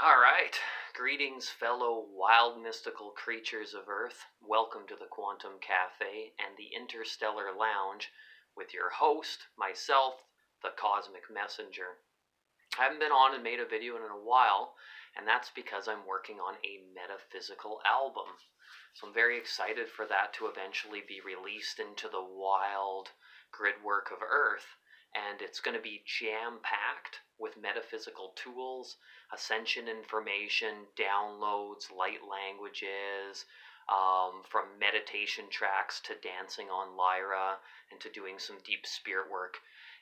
All right. Greetings, fellow wild mystical creatures of Earth. Welcome to the Quantum Cafe and the Interstellar Lounge with your host, myself, the Cosmic Messenger. I haven't been on and made a video in a while, and that's because I'm working on a metaphysical album. So I'm very excited for that to eventually be released into the wild grid work of Earth. And it's going to be jam-packed with metaphysical tools, ascension information, downloads, light languages, from meditation tracks to dancing on lyra and to doing some deep spirit work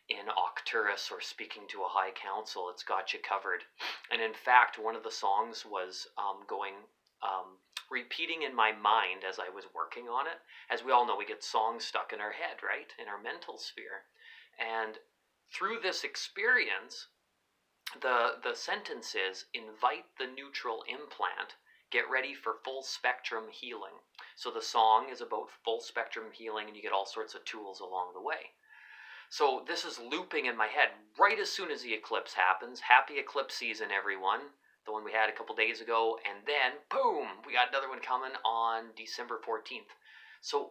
in Octurus or speaking to a high council. It's got you covered. And in fact, one of the songs was repeating in my mind as I was working on it. As we all know, we get songs stuck in our head, right? In our mental sphere. And through this experience, the sentence is, invite the neutral implant, get ready for full spectrum healing. So the song is about full spectrum healing, and you get all sorts of tools along the way. So this is looping in my head right as soon as the eclipse happens. Happy eclipse season, everyone. The one we had a couple days ago, and then, boom, we got another one coming on December 14th. So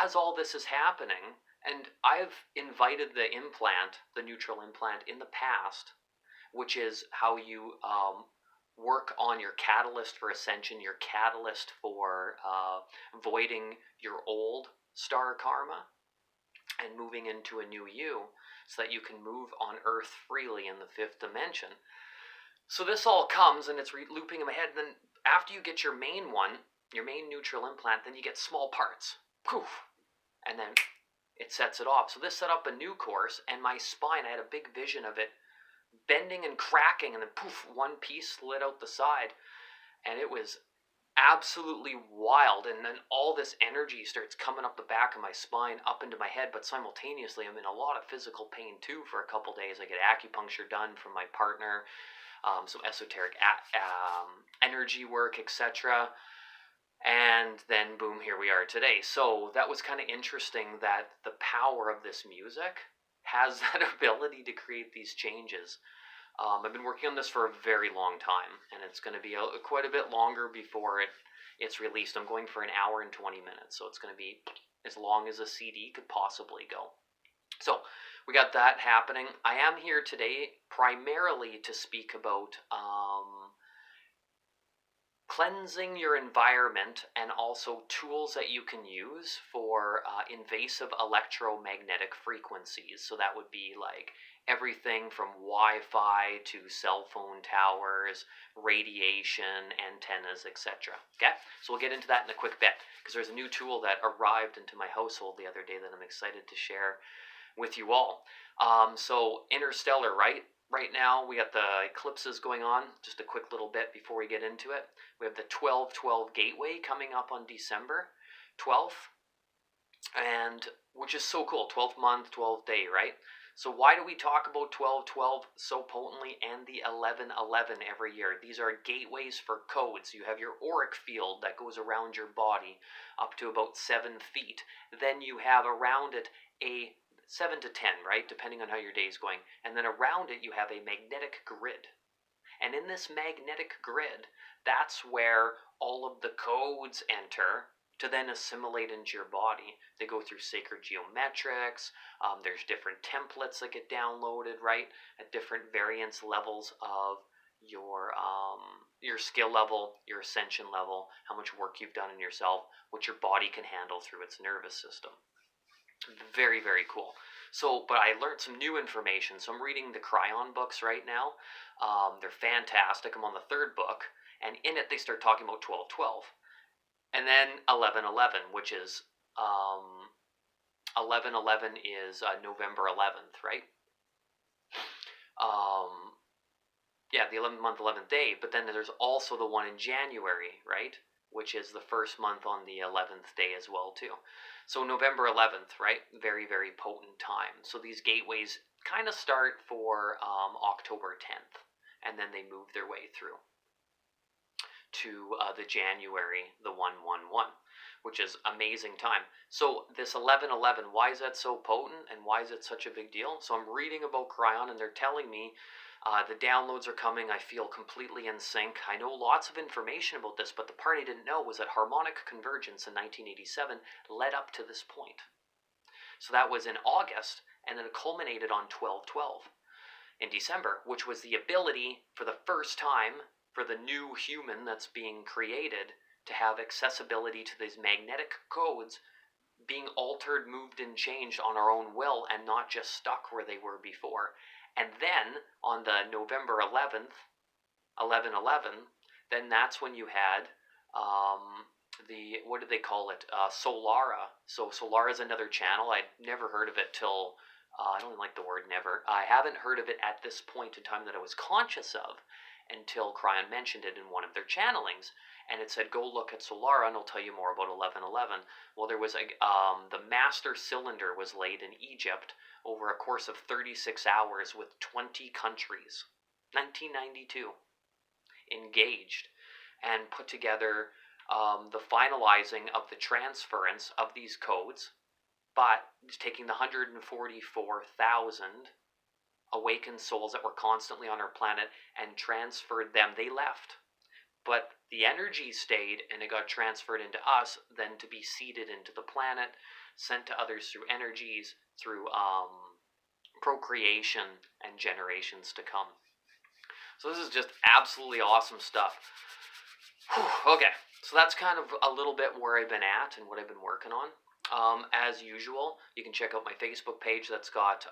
as all this is happening, and I've invited the implant, the neutral implant, in the past, which is how you work on your catalyst for ascension, your catalyst for voiding your old star karma and moving into a new you so that you can move on Earth freely in the fifth dimension. So this all comes and it's looping in my head. Then after you get your main one, your main neutral implant, then you get small parts. Poof! And then it sets it off. So this set up a new course, and my spine, I had a big vision of it bending and cracking, and then poof, one piece slid out the side. And it was absolutely wild. And then all this energy starts coming up the back of my spine, up into my head, but simultaneously I'm in a lot of physical pain too for a couple days. I get acupuncture done from my partner, some esoteric energy work, etc. And then boom, here we are today. So that was kind of interesting that the power of this music has that ability to create these changes. I've been working on this for a very long time, and it's going to be quite a bit longer before it's released. I'm going for an hour and 20 minutes, so it's going to be as long as a CD could possibly go. So we got that happening. I am here today primarily to speak about cleansing your environment and also tools that you can use for invasive electromagnetic frequencies. So that would be like everything from Wi-Fi to cell phone towers, radiation, antennas, etc. Okay, so we'll get into that in a quick bit because there's a new tool that arrived into my household the other day that I'm excited to share with you all. So interstellar, right? Right now, we got the eclipses going on. Just a quick little bit before we get into it. We have the 12/12 Gateway coming up on December 12th, and which is so cool. 12th month, 12th day, right? So why do we talk about 12/12 so potently and the 11/11 every year? These are gateways for codes. You have your auric field that goes around your body up to about 7 feet. Then you have around it a 7 to 10, right? Depending on how your day is going. And then around it, you have a magnetic grid. And in this magnetic grid, that's where all of the codes enter to then assimilate into your body. They go through sacred geometrics. There's different templates that get downloaded, right? At different variance levels of your skill level, your ascension level, how much work you've done in yourself, what your body can handle through its nervous system. Very, very cool. So, but I learned some new information. So I'm reading the Cryon books right now. They're fantastic. I'm on the third book, and in it they start talking about 12/12, and then 11/11, which is 11/11 is November 11th, right? Yeah, the 11th month, 11th day. But then there's also the one in January, right? Which is the first month on the 11th day as well too. So November 11th, right? Very, very potent time. So these gateways kind of start for October 10th, and then they move their way through to the January, the 111, which is amazing time. So this 11/11, why is that so potent, and why is it such a big deal? So I'm reading about Cryon, and they're telling me The downloads are coming. I feel completely in sync. I know lots of information about this, but the part I didn't know was that harmonic convergence in 1987 led up to this point. So that was in August, and then it culminated on 12/12 in December, which was the ability for the first time for the new human that's being created to have accessibility to these magnetic codes being altered, moved, and changed on our own will and not just stuck where they were before. And then on the November 11th, 11/11, then that's when you had the, what did they call it? Solara. So Solara is another channel. I'd never heard of it till, I don't even like the word never. I haven't heard of it at this point in time that I was conscious of until Cryon mentioned it in one of their channelings. And it said, go look at Solara and I'll tell you more about 11/11. Well, there was the master cylinder was laid in Egypt over a course of 36 hours with 20 countries, 1992, engaged and put together the finalizing of the transference of these codes, but taking the 144,000 awakened souls that were constantly on our planet and transferred them. They left, but the energy stayed and it got transferred into us, then to be seeded into the planet, sent to others through energies, through procreation and generations to come. So this is just absolutely awesome stuff. Whew, okay, so that's kind of a little bit where I've been at and what I've been working on. As usual, you can check out my Facebook page that's got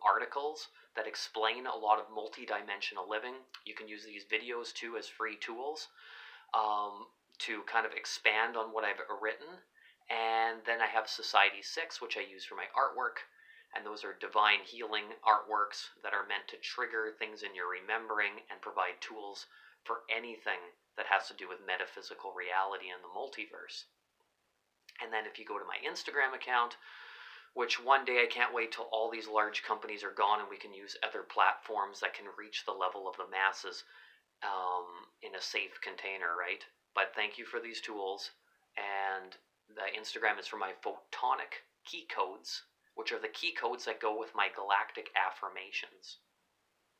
articles that explain a lot of multidimensional living. You can use these videos too as free tools to kind of expand on what I've written. And then I have Society 6, which I use for my artwork. And those are divine healing artworks that are meant to trigger things in your remembering and provide tools for anything that has to do with metaphysical reality and the multiverse. And then if you go to my Instagram account, which one day I can't wait till all these large companies are gone and we can use other platforms that can reach the level of the masses in a safe container, right? But thank you for these tools. And the Instagram is for my photonic key codes, which are the key codes that go with my galactic affirmations.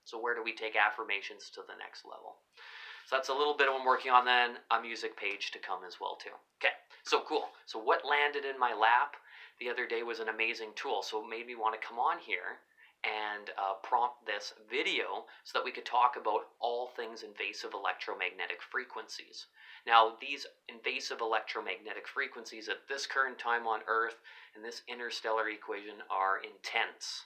So where do we take affirmations to the next level? So that's a little bit of what I'm working on. Then a music page to come as well too. Okay, so cool. So what landed in my lap the other day was an amazing tool. So it made me want to come on here and prompt this video so that we could talk about all things invasive electromagnetic frequencies. Now, these invasive electromagnetic frequencies at this current time on Earth in this interstellar equation are intense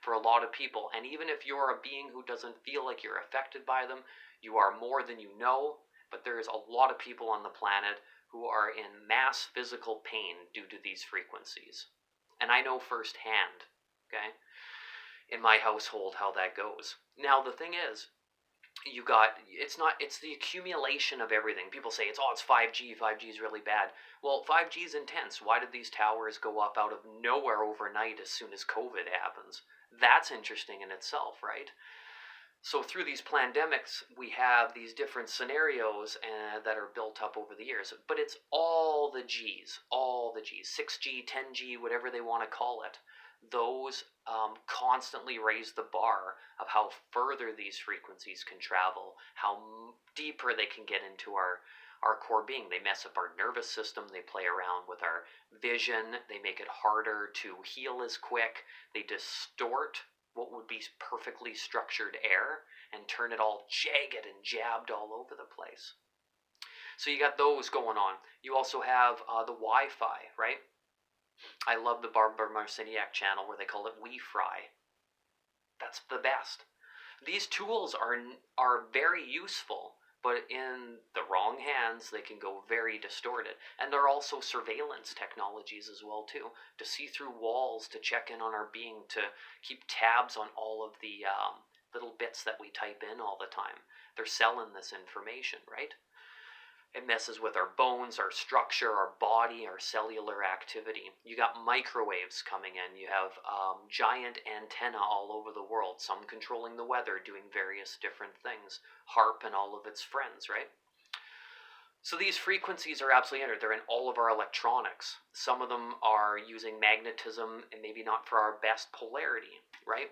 for a lot of people. And even if you're a being who doesn't feel like you're affected by them, you are more than you know. But there is a lot of people on the planet who are in mass physical pain due to these frequencies. And I know firsthand, okay, in my household how that goes. Now, the thing is, it's the accumulation of everything. People say it's 5G is really bad. Well, 5G is intense. Why did these towers go up out of nowhere overnight as soon as COVID happens? That's interesting in itself, right? So through these pandemics, we have these different scenarios that are built up over the years. But it's all the Gs, 6G, 10G, whatever they want to call it. Those constantly raise the bar of how further these frequencies can travel, how deeper they can get into our core being. They mess up our nervous system. They play around with our vision. They make it harder to heal as quick. They distort what would be perfectly structured air and turn it all jagged and jabbed all over the place. So you got those going on. You also have the Wi-Fi, right? I love the Barbara Marciniak channel where they call it We-Fry. That's the best. These tools are very useful, but in the wrong hands, they can go very distorted. And they're also surveillance technologies as well, too, to see through walls, to check in on our being, to keep tabs on all of the little bits that we type in all the time. They're selling this information, right? It messes with our bones, our structure, our body, our cellular activity. You got microwaves coming in. You have giant antenna all over the world, some controlling the weather, doing various different things. HARP and all of its friends, right? So these frequencies are absolutely entered. They're in all of our electronics. Some of them are using magnetism and maybe not for our best polarity, right?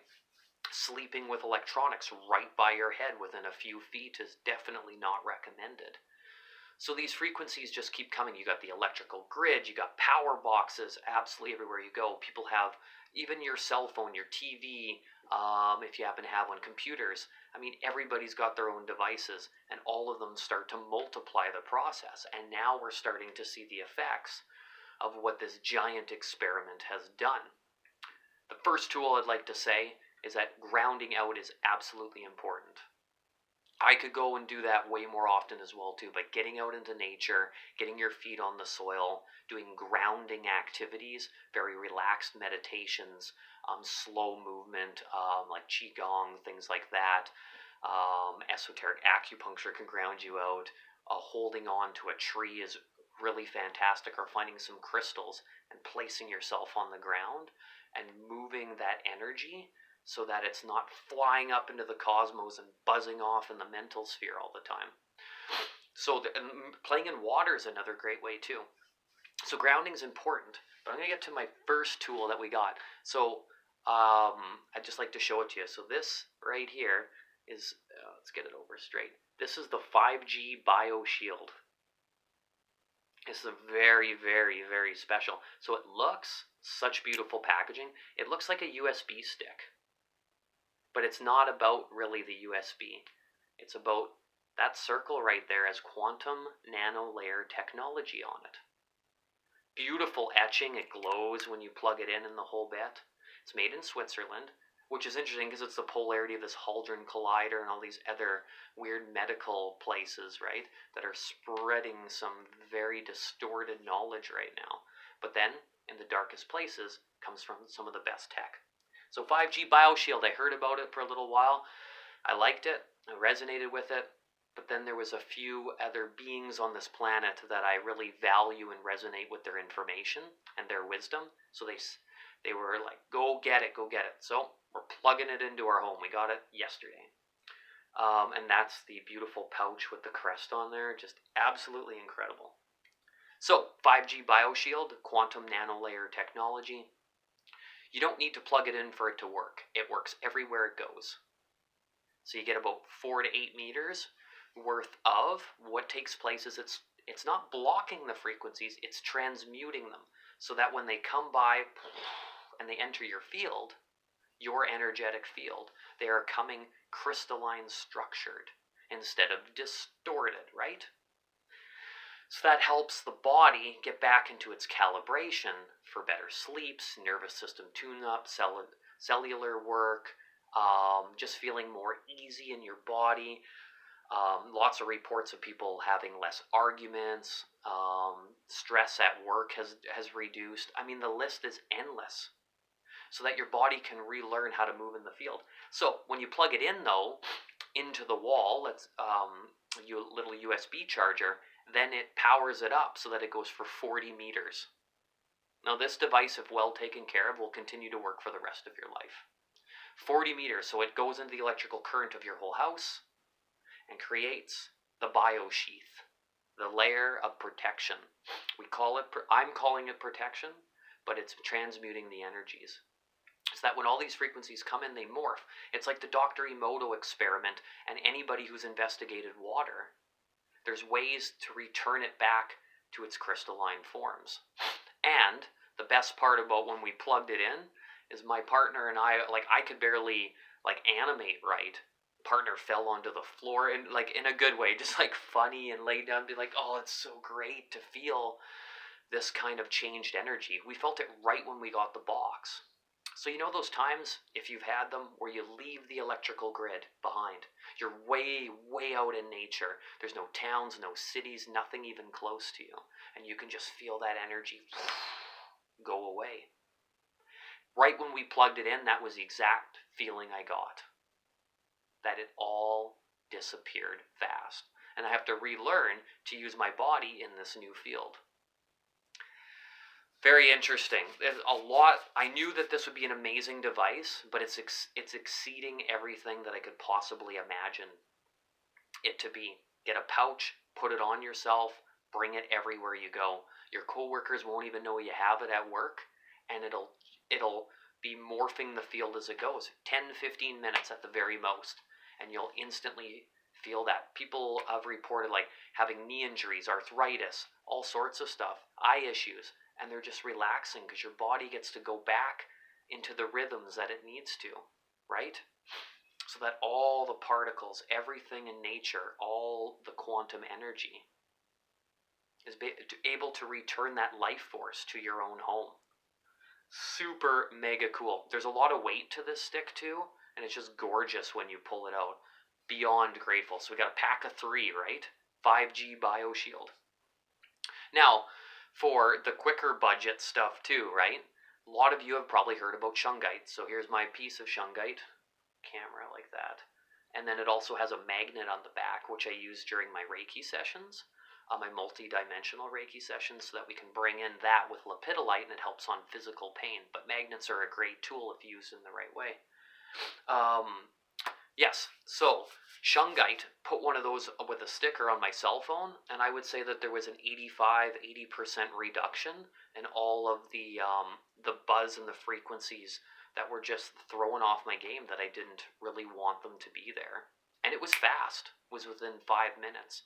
Sleeping with electronics right by your head within a few feet is definitely not recommended. So these frequencies just keep coming. You got the electrical grid, you got power boxes absolutely everywhere you go. People have even your cell phone, your TV, if you happen to have one, computers. I mean, everybody's got their own devices, and all of them start to multiply the process. And now we're starting to see the effects of what this giant experiment has done. The first tool I'd like to say is that grounding out is absolutely important. I could go and do that way more often as well too, but getting out into nature, getting your feet on the soil, doing grounding activities, very relaxed meditations, slow movement, like qigong, things like that. Esoteric acupuncture can ground you out. Holding on to a tree is really fantastic, or finding some crystals and placing yourself on the ground and moving that energy so that it's not flying up into the cosmos and buzzing off in the mental sphere all the time. So playing in water is another great way too. So grounding is important, but I'm going to get to my first tool that we got. So I'd just like to show it to you. So this right here is, let's get it over straight. This is the 5G Bio Shield. This is a very, very, very special. So it looks such beautiful packaging. It looks like a USB stick. But it's not about really the USB. It's about that circle right there as quantum nanolayer technology on it. Beautiful etching. It glows when you plug it in the whole bit. It's made in Switzerland, which is interesting because it's the polarity of this Hadron Collider and all these other weird medical places, right, that are spreading some very distorted knowledge right now. But then, in the darkest places, comes from some of the best tech. So 5G BioShield, I heard about it for a little while. I liked it. I resonated with it. But then there was a few other beings on this planet that I really value and resonate with their information and their wisdom. So they were like, go get it, go get it. So we're plugging it into our home. We got it yesterday. And that's the beautiful pouch with the crest on there. Just absolutely incredible. So 5G BioShield, quantum nanolayer technology. You don't need to plug it in for it to work. It works everywhere it goes. So you get about 4 to 8 meters worth of what takes place is it's not blocking the frequencies, it's transmuting them so that when they come by and they enter your field, your energetic field, they are coming crystalline structured instead of distorted, right? So that helps the body get back into its calibration for better sleeps, nervous system tune-up, cellular work, just feeling more easy in your body. Lots of reports of people having less arguments, stress at work has reduced. I mean, the list is endless. So that your body can relearn how to move in the field. So when you plug it in, though, into the wall, that's your little USB charger, then it powers it up so that it goes for 40 meters. Now this device, if well taken care of, will continue to work for the rest of your life. 40 meters, so it goes into the electrical current of your whole house and creates the biosheath, the layer of protection. I'm calling it protection, but it's transmuting the energies. So that when all these frequencies come in, they morph. It's like the Dr. Emoto experiment, and anybody who's investigated water, there's ways to return it back to its crystalline forms. And the best part about when we plugged it in is my partner and I could barely animate right. Partner fell onto the floor and in a good way, just funny, and laid down and be like, oh, it's so great to feel this kind of changed energy. We felt it right when we got the box. So you know those times, if you've had them, where you leave the electrical grid behind. You're way, way out in nature. There's no towns, no cities, nothing even close to you. And you can just feel that energy go away. Right when we plugged it in, that was the exact feeling I got. That it all disappeared fast. And I have to relearn to use my body in this new field. Very interesting. There's a lot. I knew that this would be an amazing device, but it's exceeding everything that I could possibly imagine it to be. Get a pouch, put it on yourself, bring it everywhere you go. Your coworkers won't even know you have it at work, and it'll be morphing the field as it goes. 10 to 15 minutes at the very most. And you'll instantly feel that. People have reported like having knee injuries, arthritis, all sorts of stuff, eye issues, and they're just relaxing because your body gets to go back into the rhythms that it needs to, right? So that all the particles, everything in nature, all the quantum energy is able to return that life force to your own home. Super mega cool. There's a lot of weight to this stick too, and it's just gorgeous when you pull it out. Beyond grateful. So we got a pack of 3, right? 5G BioShield. Now, for the quicker budget stuff too, right? A lot of you have probably heard about shungite. So here's my piece of shungite. Camera like that. And then it also has a magnet on the back, which I use during my Reiki sessions. My multidimensional Reiki sessions, so that we can bring in that with lepidolite, and it helps on physical pain. But magnets are a great tool if used in the right way. Yes, so shungite, put one of those with a sticker on my cell phone, and I would say that there was an 80% reduction in all of the buzz and the frequencies that were just throwing off my game that I didn't really want them to be there. And it was fast. It was within 5 minutes.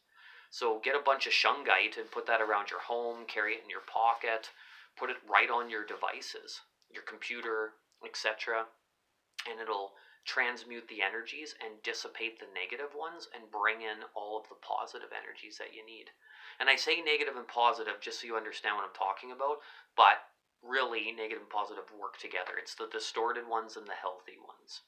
So get a bunch of shungite and put that around your home, carry it in your pocket, put it right on your devices, your computer, etc. And it'll transmute the energies and dissipate the negative ones and bring in all of the positive energies that you need. And I say negative and positive just so you understand what I'm talking about, but really negative and positive work together. It's the distorted ones and the healthy ones.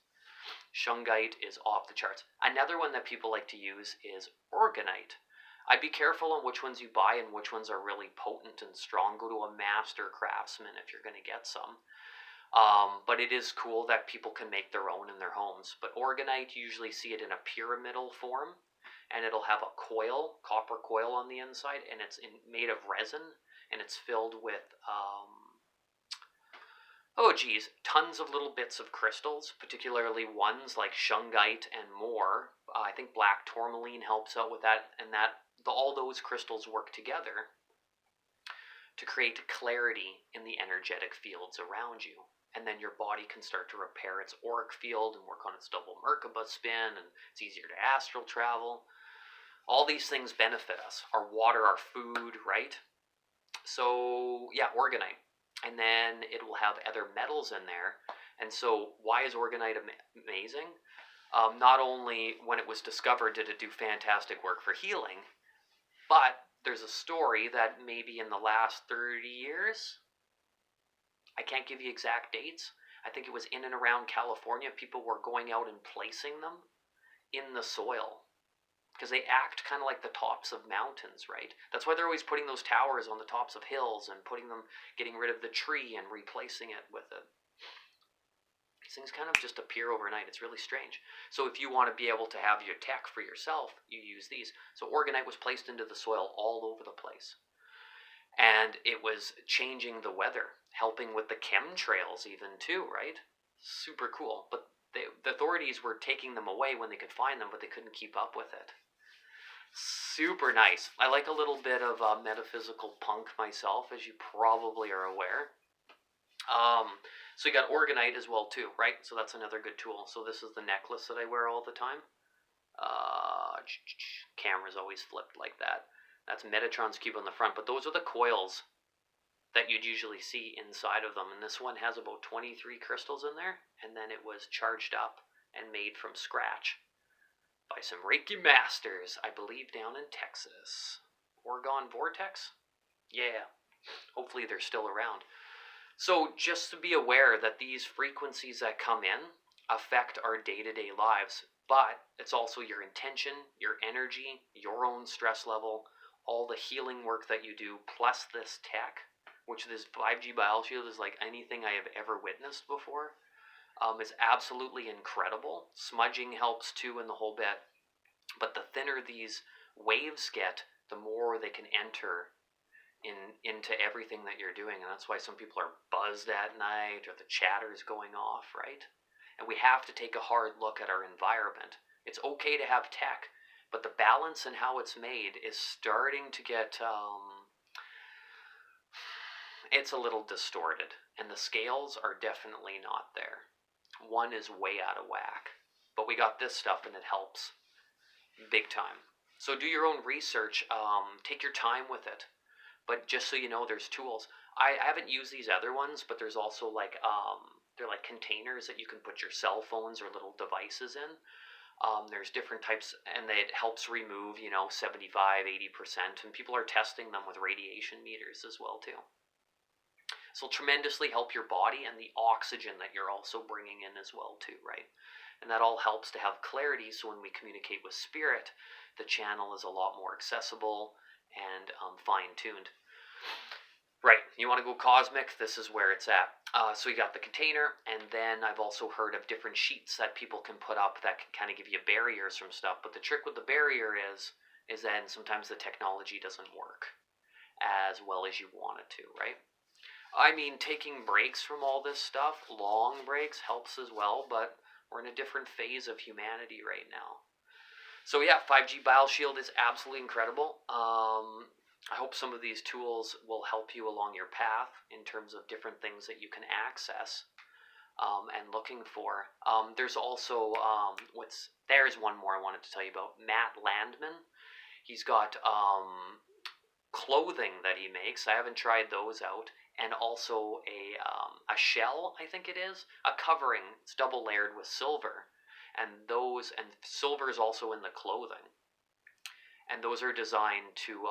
Shungite is off the charts. Another one that people like to use is orgonite. I'd be careful on which ones you buy and which ones are really potent and strong. Go to a master craftsman if you're going to get some. But it is cool that people can make their own in their homes. But orgonite, you usually see it in a pyramidal form, and it'll have a coil, copper coil on the inside, and it's made of resin, and it's filled with tons of little bits of crystals, particularly ones like shungite and more. I think black tourmaline helps out with that, and all those crystals work together to create clarity in the energetic fields around you. And then your body can start to repair its auric field and work on its double Merkaba spin, and it's easier to astral travel. All these things benefit us. Our water, our food, right? So, yeah, orgonite. And then it will have other metals in there. And so why is orgonite amazing? Not only when it was discovered did it do fantastic work for healing, but there's a story that maybe in the last 30 years, I can't give you exact dates. I think it was in and around California, people were going out and placing them in the soil because they act kind of like the tops of mountains, right? That's why they're always putting those towers on the tops of hills and getting rid of the tree and replacing it with it. These things kind of just appear overnight. It's really strange. So if you want to be able to have your tech for yourself, you use these. So orgonite was placed into the soil all over the place. And it was changing the weather, helping with the chemtrails even too, right? Super cool. But the authorities were taking them away when they could find them, but they couldn't keep up with it. Super nice. I like a little bit of metaphysical punk myself, as you probably are aware. So you got orgonite as well too, right? So that's another good tool. So this is the necklace that I wear all the time. Camera's always flipped like that. That's Metatron's cube on the front, but those are the coils that you'd usually see inside of them. And this one has about 23 crystals in there, and then it was charged up and made from scratch by some Reiki masters, I believe down in Texas. Oregon Vortex? Yeah. Hopefully they're still around. So just to be aware that these frequencies that come in affect our day-to-day lives, but it's also your intention, your energy, your own stress level, all the healing work that you do, plus this tech, which this 5G BioShield is like anything I have ever witnessed before. Is absolutely incredible. Smudging helps too in the whole bit, but the thinner these waves get, the more they can enter into everything that you're doing. And that's why some people are buzzed at night or the chatter is going off, right? And we have to take a hard look at our environment. It's okay to have tech, but the balance and how it's made is starting to get it's a little distorted, and the scales are definitely not there. One is way out of whack, but we got this stuff and it helps big time. So do your own research, take your time with it, but just so you know, there's tools. I haven't used these other ones, but there's also like they're like containers that you can put your cell phones or little devices in. There's different types, and it helps remove, 75, 80%, and people are testing them with radiation meters as well too. So it'll tremendously help your body and the oxygen that you're also bringing in as well too, right? And that all helps to have clarity, so when we communicate with spirit, the channel is a lot more accessible and fine-tuned. Right, you want to go cosmic, this is where it's at. So you got the container, and then I've also heard of different sheets that people can put up that can kind of give you barriers from stuff. But the trick with the barrier is then sometimes the technology doesn't work as well as you want it to, right? I mean, taking breaks from all this stuff, long breaks, helps as well, but we're in a different phase of humanity right now. So yeah, 5G BioShield is absolutely incredible. I hope some of these tools will help you along your path in terms of different things that you can access and looking for. There's also, there's one more I wanted to tell you about. Matt Landman. He's got clothing that he makes. I haven't tried those out. And also a shell, I think it is. A covering. It's double layered with silver. And silver is also in the clothing. And those are designed to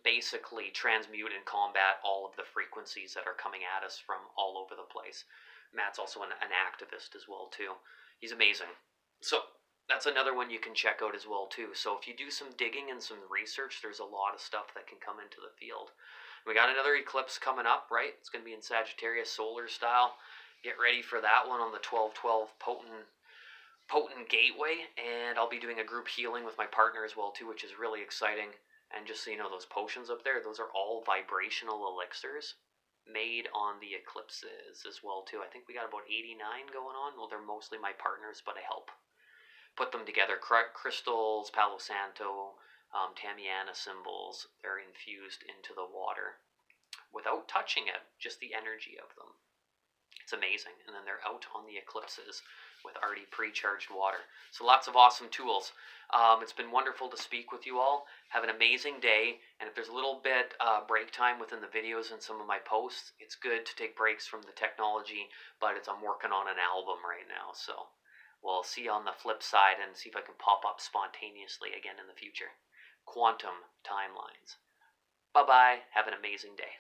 basically transmute and combat all of the frequencies that are coming at us from all over the place. Matt's also an activist as well too. He's amazing. So that's another one you can check out as well too. So if you do some digging and some research, there's a lot of stuff that can come into the field. We got another eclipse coming up, right? It's going to be in Sagittarius solar style. Get ready for that one on the 12/12 potent gateway, and I'll be doing a group healing with my partner as well too, which is really exciting. And just so you know, those potions up there, those are all vibrational elixirs made on the eclipses as well too. I think we got about 89 going on. Well, they're mostly my partners, but I help put them together. Crystals, Palo Santo, Tamiana symbols, they're infused into the water without touching it, just the energy of them. It's amazing. And then they're out on the eclipses with already pre-charged water. So lots of awesome tools. It's been wonderful to speak with you all. Have an amazing day. And if there's a little bit break time within the videos and some of my posts, it's good to take breaks from the technology, but I'm working on an album right now. So we'll see you on the flip side and see if I can pop up spontaneously again in the future. Quantum timelines. Bye-bye. Have an amazing day.